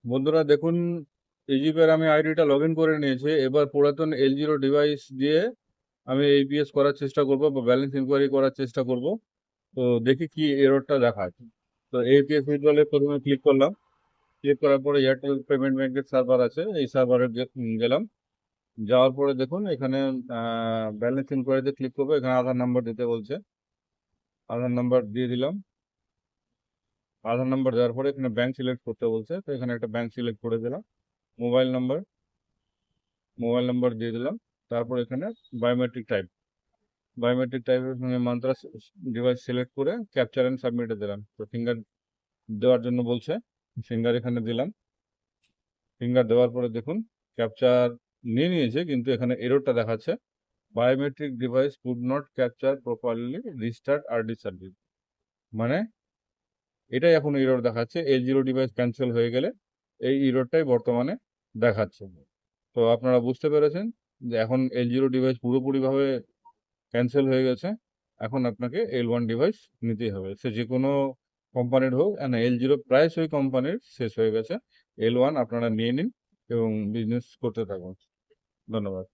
বন্ধুরা দেখুন, ইজিপের আমি আইডিটা লগ ইন করে নিয়েছি। এবার পুরাতন এল জিরো ডিভাইস দিয়ে আমি এইপিএস করার চেষ্টা করব বা ব্যালেন্স ইনকোয়ারি করার চেষ্টা করব। তো দেখি কি এররটা দেখায়। তো এইপিএস উইথড্রলে প্রথমে ক্লিক করলাম। ক্লিক করার পরে এয়ারটেল পেমেন্ট ব্যাংকের সার্ভার আছে, এই সার্ভারে গেলাম। যাওয়ার পরে দেখুন এখানে ব্যালেন্স ইনকোয়ারিতে ক্লিক করবো। এখানে আধার নাম্বার দিতে বলছে, আধার নাম্বার দিয়ে দিলাম। আধার নাম্বার দেওয়ার পরে এখানে ব্যাংক সিলেক্ট করতে বলছে, তো এখানে একটা ব্যাংক সিলেক্ট করে দিলাম। মোবাইল নাম্বার মোবাইল নাম্বার দিয়ে দিলাম। তারপর এখানে বায়োমেট্রিক টাইপ বায়োমেট্রিক টাইপের মান্ত্রা ডিভাইস সিলেক্ট করে ক্যাপচার অ্যান্ড সাবমিটে দিলাম। তো ফিঙ্গার দেওয়ার জন্য বলছে, ফিঙ্গার এখানে দিলাম। ফিঙ্গার দেওয়ার পরে দেখুন ক্যাপচার নিয়ে নিয়েছে, কিন্তু এখানে এররটা দেখাচ্ছে, biometric device could not capture properly, restart RD service. মানে এটাই এখন এরর দেখাচ্ছে। এল জিরো ডিভাইস ক্যান্সেল হয়ে গেলে এই এররটাই বর্তমানে দেখাচ্ছে। তো আপনারা বুঝতে পেরেছেন যে এখন এল জিরো ডিভাইস পুরোপুরিভাবে ক্যান্সেল হয়ে গেছে। এখন আপনাকে L1 ডিভাইস নিতেই হবে, সে যে কোনো কোম্পানির হোক। L0 প্রায়শই কোম্পানির শেষ হয়ে গেছে। L1 আপনারা নিয়ে নিন এবং বিজনেস করতে থাকুন। ধন্যবাদ।